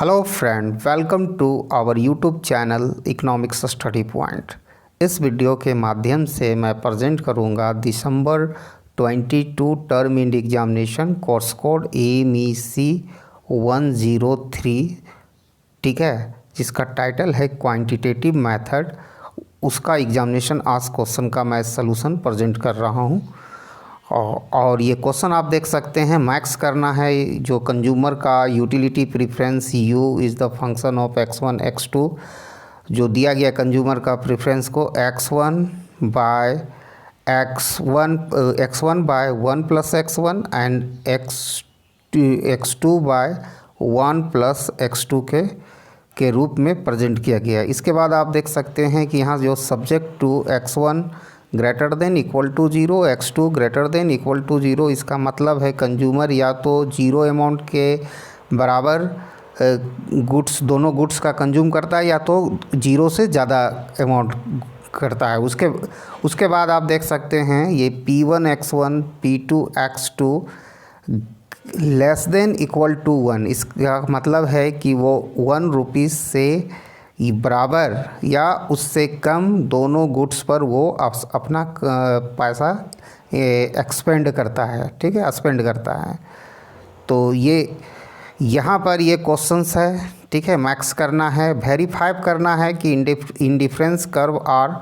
Hello friend, welcome to our YouTube channel economics study point. इस video के माध्यम से मैं प्रेजेंट करूंगा December 22 term end examination course code MEC 103, ठीक है, जिसका टाइटल है क्वांटिटेटिव मेथड। उसका एग्जामिनेशन आज क्वेश्चन का मैं सलूशन प्रेजेंट कर रहा हूं। और ये क्वेश्चन आप देख सकते हैं, मैक्स करना है जो कंज्यूमर का utility preference u is the function of x1 x2, जो दिया गया कंज्यूमर का प्रेफरेंस को x1 by x1 by 1 plus x1 and x2 by 1 plus x2 के रूप में प्रेजेंट किया गया। इसके बाद आप देख सकते हैं कि यहाँ जो subject to x1 greater than equal to 0, x2 greater than equal to 0, इसका मतलब है कंज्यूमर या तो 0 अमाउंट के बराबर गुड्स, दोनों गुड्स का कंज्यूम करता है या तो 0 से ज़्यादा अमाउंट करता है। उसके बाद आप देख सकते हैं ये P1 x1 P2 x2 less than equal to 1, इसका मतलब है कि वो 1 रुपीज़ से बराबर या उससे कम दोनों गुड्स पर वो अपना पैसा एक्सपेंड करता है, ठीक है, स्पेंड करता है। तो ये यहाँ पर ये क्वेश्चंस है, ठीक है, मैक्स करना है, वेरीफाई करना है कि indifference curve are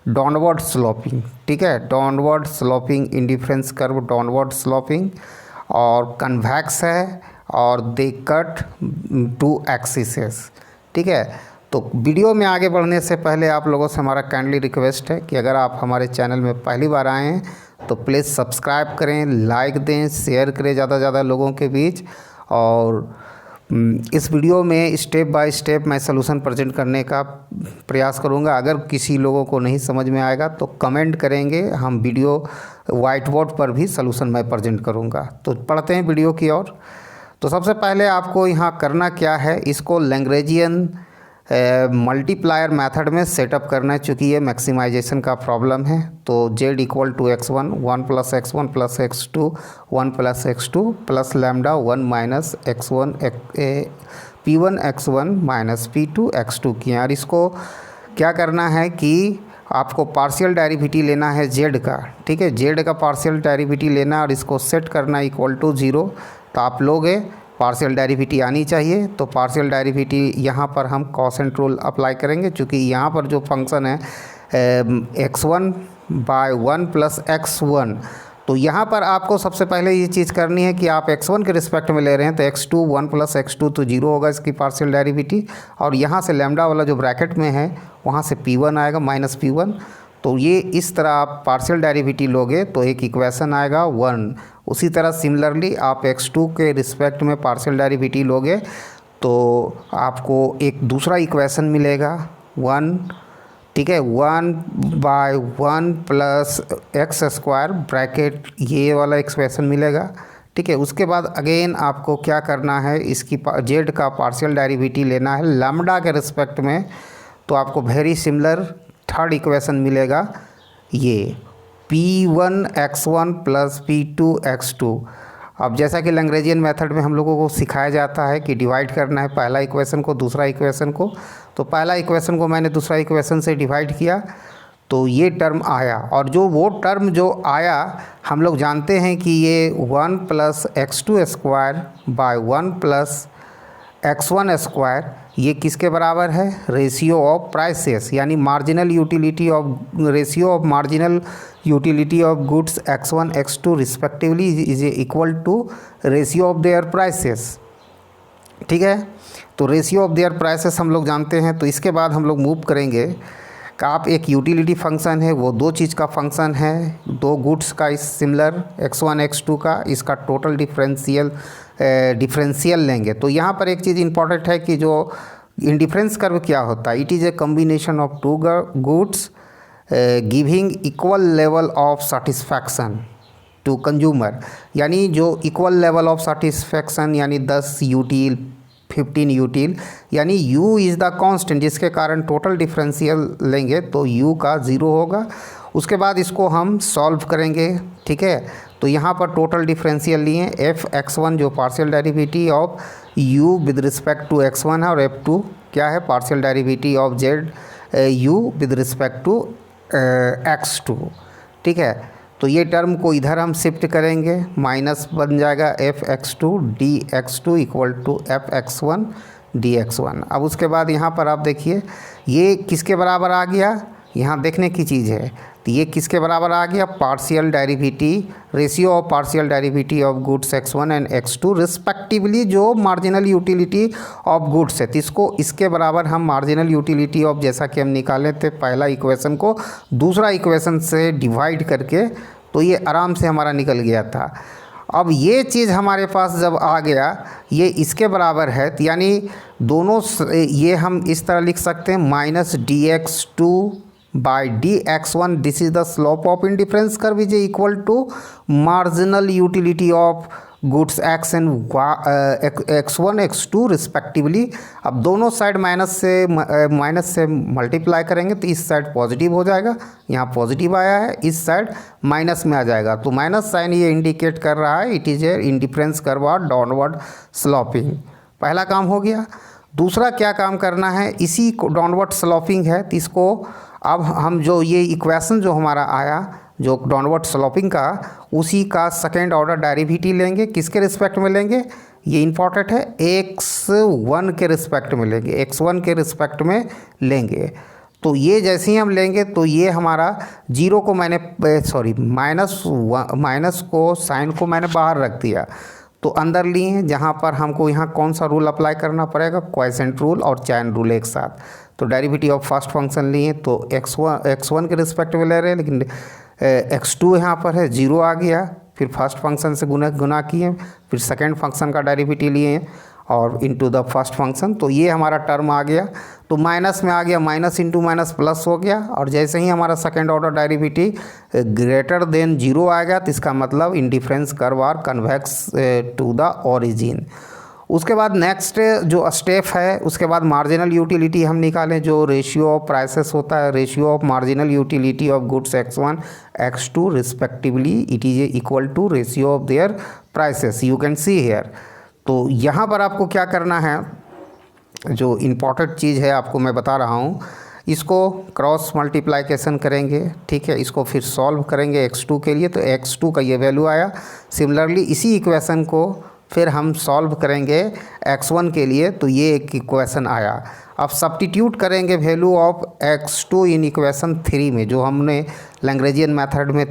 downward sloping, ठीक है, downward sloping indifference curve downward sloping और कन्वेक्स है और दे कट टू एक्सिस, ठीक है। तो वीडियो में आगे बढ़ने से पहले आप लोगों से हमारा काइंडली रिक्वेस्ट है कि अगर आप हमारे चैनल में पहली बार आए हैं तो प्लीज़ सब्सक्राइब करें, लाइक दें, शेयर करें ज़्यादा से ज़्यादा लोगों के बीच। और इस वीडियो में स्टेप बाय स्टेप मैं सलूशन प्रेजेंट करने का प्रयास करूंगा। अगर किसी लोगों को नहीं समझ में आएगा तो कमेंट करेंगे, हम वीडियो वाइट बोर्ड पर भी सलूशन मैं प्रेजेंट करूंगा। तो पढ़ते हैं वीडियो की ओर। तो सबसे पहले आपको यहाँ करना क्या है, इसको लैग्रेंजियन मल्टीप्लायर मेथड में सेटअप करना है, चूँकि ये मैक्सिमाइजेशन का प्रॉब्लम है। तो z equal to x1 1 plus x1 plus x2 1 plus x2 plus lambda 1 minus x1 P1 x1 minus P2 x2 किया। और इसको क्या करना है कि आपको पार्शियल डेरिवेटिव लेना है z का, ठीक है, z का पार्शियल डेरिवेटिव लेना और इसको सेट करना इक्वल टू 0। तो आप लोगे पार्शियल डेरिवेटिव आनी चाहिए। तो पार्शियल डेरिवेटिव यहाँ पर हम कोसेंट रूल अप्लाई करेंगे, क्योंकि यहाँ पर जो फंक्शन है x1 बाय 1 प्लस x1, तो यहाँ पर आपको सबसे पहले ये चीज़ करनी है कि आप x1 के रिस्पेक्ट में ले रहे हैं तो x2 1 प्लस x2 तो 0 होगा इसकी पार्शियल डेरिवेटिव, और यहाँ से लैम्डा वाला जो ब्रैकेट में है वहाँ से P1 आएगा माइनस P1। तो ये इस तरह आप पार्शियल डेरिवेटिव लोगे तो एक इक्वेशन आएगा 1। उसी तरह सिमिलरली आप x2 के रिस्पेक्ट में पार्शियल डेरिवेटिव लोगे तो आपको एक दूसरा इक्वेशन मिलेगा 1, ठीक है, 1 by 1 plus x square bracket ये वाला इक्वेशन मिलेगा, ठीक है। उसके बाद अगेन आपको क्या करना है, इसकी z का पार्शियल डेरिवेटिव लेना है लैम्डा के रिस्पेक्ट में। तो आपको वेरी सिमिलर थर्ड इक्वेशन मिलेगा ये P1 x1 plus P2 x2। अब जैसा कि लैग्रेंजियन मेथड में हम लोगों को सिखाया जाता है कि डिवाइड करना है पहला इक्वेशन को दूसरा इक्वेशन को, तो पहला इक्वेशन को मैंने दूसरा इक्वेशन से डिवाइड किया तो ये टर्म आया। और जो वो टर्म जो आया हम लोग जानते हैं कि ये 1 plus x2 square by 1 plus x1 square ये किसके बराबर है, रेशियो ऑफ प्राइसेस, यानी marginal utility of ratio of marginal utility of goods x1 x2 respectively is equal to ratio of their prices, ठीक है। तो रेशियो ऑफ देयर प्राइसेस हम लोग जानते हैं। तो इसके बाद हम लोग मूव करेंगे कि आप एक यूटिलिटी फंक्शन है, वो दो चीज़ का फंक्शन है, दो गुड्स का इस सिमिलर x1 x2 का, इसका टोटल डिफरेंशियल लेंगे। तो यहाँ पर एक चीज़ इंपॉर्टेंट है कि जो इंडिफरेंस कर्व क्या होता है, it is a combination of two goods giving equal level of satisfaction to consumer, यानी जो इक्वल लेवल ऑफ सेटिस्फैक्शन यानी 10 यूटिल 15 यूटिल, यानी u इज़ द कांस्टेंट जिसके कारण टोटल डिफरेंशियल लेंगे तो u का 0 होगा। उसके बाद इसको हम सॉल्व करेंगे, ठीक है। तो यहाँ पर टोटल डिफरेंशियल लिए f(x1) जो partial derivative of u with respect to x1 है और f2 क्या है, partial derivative of z u with respect to x2। ठीक है, तो ये टर्म को इधर हम शिफ्ट करेंगे, माइनस बन जाएगा f(x2) dx2 equal to f(x1) dx1। अब उसके बाद यहाँ पर आप देखिए ये किसके बराबर आ गया, यहाँ देखने की चीज़ है, तो ये किसके बराबर आ गया, partial derivative ratio of partial derivative of goods x1 and x2 respectively, जो मार्जिनल यूटिलिटी ऑफ गुड्स है, तो इसको इसके बराबर हम मार्जिनल यूटिलिटी ऑफ, जैसा कि हम निकाले थे पहला इक्वेशन को दूसरा इक्वेशन से डिवाइड करके, तो ये आराम से हमारा निकल गया था। अब ये चीज़ हमारे पास जब आ गया, ये इसके बराबर है, तो यानी दोनों ये हम इस तरह लिख सकते हैं, minus dx2 by dx1, this is the slope of indifference curve is equal to marginal utility of goods x and x1 x2 respectively. अब दोनों साइड माइनस से मल्टीप्लाई करेंगे तो इस साइड पॉजिटिव हो जाएगा, यहाँ पॉजिटिव आया है, इस साइड माइनस में आ जाएगा, तो माइनस साइन ये इंडिकेट कर रहा है it is A indifference curve और डाउनवर्ड स्लोपिंग। पहला काम हो गया। दूसरा क्या काम करना है, इसी को डाउनवर्ड स्लोपिंग है, तो इसको अब हम जो ये इक्वेशन जो हमारा आया जो डाउनवर्ड स्लोपिंग का, उसी का सेकेंड ऑर्डर डेरिवेटिव लेंगे, किसके रिस्पेक्ट में लेंगे, ये इंपॉर्टेंट है, x1 के रिस्पेक्ट में लेंगे, x1 के रिस्पेक्ट में लेंगे। तो ये जैसे ही हम लेंगे तो ये हमारा जीरो को मैंने सॉरी माइनस को साइन को मैंने बाहर रख दिया, तो अंदर लिए, जहाँ पर हमको यहाँ कौन सा रूल अप्लाई करना पड़ेगा, क्वाइसेंट रूल और चैन रूल एक साथ। तो डेरिवेटिव ऑफ फर्स्ट फंक्शन लिए तो x1 के रिस्पेक्ट में ले रहे हैं, लेकिन x2 यहाँ पर है, जीरो आ गया, फिर फर्स्ट फंक्शन से गुना किए, फिर सेकेंड फंक्शन का डेरिवेटिव लिए और इनटू द फर्स्ट फंक्शन, तो ये हमारा टर्म आ गया। तो माइनस में आ गया, माइनस इंटू माइनस प्लस हो गया, और जैसे ही हमारा second order derivative greater than zero आएगा तो इसका मतलब indifference curve are convex to the origin. उसके बाद नेक्स्ट जो स्टेप है, उसके बाद मार्जिनल यूटिलिटी हम निकालें, जो रेशियो ऑफ प्राइसेस होता है, ratio of marginal utility of goods x1 x2 respectively, it is equal to ratio of their prices, you can see here. तो यहाँ पर आपको क्या करना है, जो इम्पॉर्टेंट चीज़ है आपको मैं बता रहा हूँ, इसको क्रॉस मल्टीप्लाइकेशन करेंगे, ठीक है, इसको फिर सॉल्व करेंगे x2 के लिए, तो x2 का ये वैल्यू आया। सिमिलरली इसी इक्वेशन को फिर हम सॉल्व करेंगे x1 के लिए, तो ये एक इक्वेशन आया। अब सब्स्टिट्यूट करेंगे value of x2 in equation 3 में, जो हमने लैग्रेंजियन मेथड में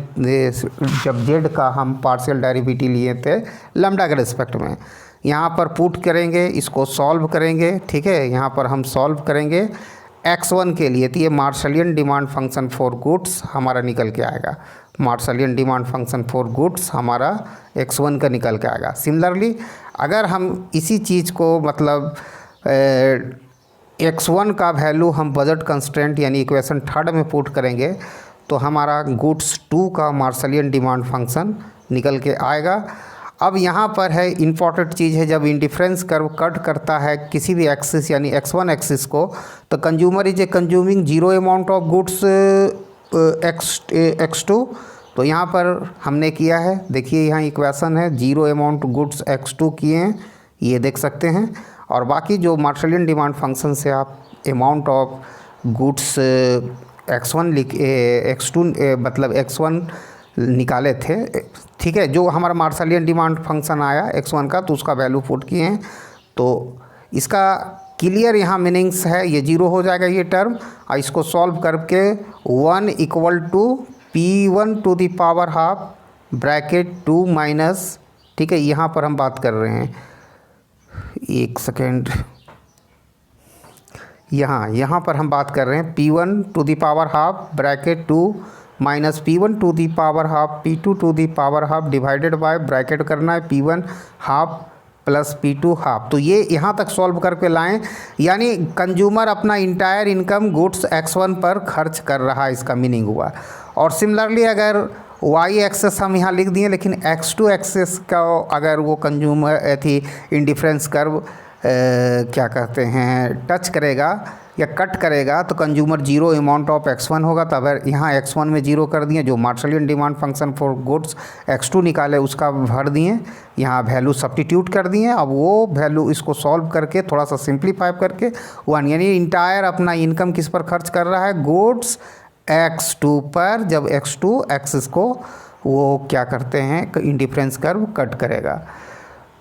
जब z का हम पार्शियल डेरिवेटिव लिए थे लैम्डा के रिस्पेक्ट में, यहाँ पर पुट करेंगे, इसको सॉल्व करेंगे, ठीक है, यहाँ पर हम सॉल्व करेंगे x1 के लिए, तो ये मार्शलियन डिमांड फंक्शन फॉर गुड्स हमारा निकल के आएगा, मार्शलियन डिमांड फंक्शन फॉर गुड्स हमारा x1 का निकल के आएगा। सिमिलरली अगर हम इसी चीज़ को मतलब x1 का वैल्यू हम बजट कंस्ट्रेंट यानी इक्वेशन थर्ड में पुट करेंगे, तो हमारा गुड्स 2 का मार्शलियन डिमांड फंक्शन निकल के आएगा। अब यहाँ पर है इम्पॉर्टेंट चीज़ है, जब इंडिफरेंस कर्व कट करता है किसी भी एक्सिस यानी x1 एक्सिस को, तो consumer is a consuming zero amount of goods x2। तो यहाँ पर हमने किया है, देखिए यहाँ इक्वेशन है, जीरो अमाउंट गुड्स x2 किए हैं, ये देख सकते हैं, और बाकी जो मार्शलियन डिमांड फंक्शन से आप amount of goods x1 x2 मतलब x1 निकाले थे, ठीक है, जो हमारा मार्शलियन डिमांड फंक्शन आया x1 का, तो उसका वैल्यू पुट किए हैं। तो इसका क्लियर यहाँ मीनिंग्स है, ये जीरो हो जाएगा ये टर्म, और इसको सॉल्व करके 1 equal to p1 to the power half bracket 2 minus, ठीक है, यहाँ पर हम बात कर रहे हैं, एक सेकेंड, यहाँ पर हम बात कर रहे हैं p1 to the power half bracket 2 minus p1 to the power half p2 to the power half divided by bracket करना है p1 half plus p2 half. तो ये यहाँ तक सॉल्व करके लाएं, यानी कंज्यूमर अपना इंटायर इनकम गुड्स x1 पर खर्च कर रहा है, इसका मीनिंग हुआ। और सिमिलरली अगर y एक्सेस हम यहाँ लिख दिए, लेकिन x2 एक्सेस का अगर वो कंज्यूमर थी इंडिफरेंस कर्व क्या कहते हैं टच करेगा या कट करेगा तो consumer zero amount of x1 होगा। तो अगर यहाँ x1 में जीरो कर दिए, जो Marshallian demand function for goods x2 निकाले उसका भर दिए, यहाँ वैल्यू सब्स्टिट्यूट कर दिए। अब वो वैल्यू इसको सॉल्व करके थोड़ा सा सिंप्लीफाई करके 1 यानी इंटायर अपना इनकम किस पर खर्च कर रहा है, गुड्स x2 पर। जब x2 एक्सिस को वो क्या करते हैं इंडिफरेंस कर्व कट करेगा।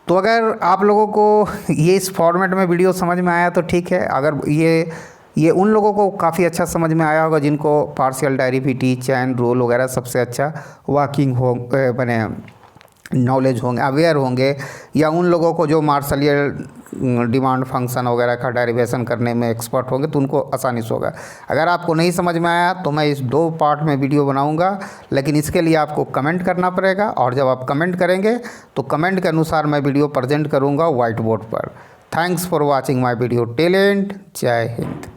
तो अगर आप लोगों को ये इस फॉर्मेट में वीडियो समझ में आया तो ठीक है। अगर ये उन लोगों को काफ़ी अच्छा समझ में आया होगा जिनको पार्शियल डेरिवेटिव, चैन रूल वगैरह सबसे अच्छा वर्किंग हो बने नॉलेज होंगे, अवेयर होंगे, या उन लोगों को जो मार्शलियन डिमांड फंक्शन वगैरह का डेरिवेशन करने में एक्सपर्ट होंगे तो उनको आसानी से होगा। अगर आपको नहीं समझ में आया तो मैं इस 2 पार्ट में वीडियो बनाऊंगा, लेकिन इसके लिए आपको कमेंट करना पड़ेगा, और जब आप कमेंट करेंगे तो कमेंट के अनुसार मैं वीडियो प्रेजेंट करूंगा व्हाइट बोर्ड पर। Thanks for watching my video till and. जय हिंद।